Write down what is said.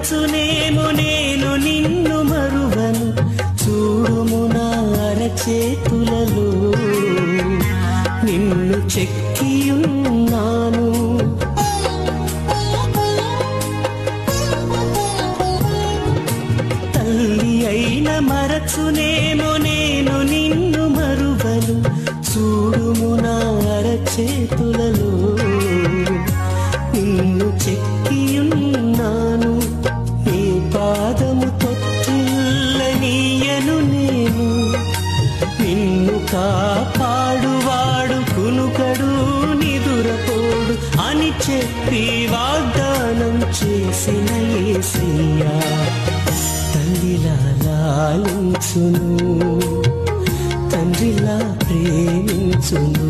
మరచునేమో నేను నిన్ను మరువను చూడుము నా అరచేతులలో నిన్ను చెక్కియున్నాను తల్లి అయిన మరచునేమో నేను నిన్ను మరువను చూడుము నా అరచేతులలో నిన్ను చెక్కియున్నాను నీ పాదము తొట్టిల్లనీయను నేను నిన్ను కాపాడువాడు కునుకడు నిదురపోడు అని చెప్పి వాగ్దానం చేసిన యేసయ్యా తండ్రిలా లాలించును తండ్రిలా ప్రేమించును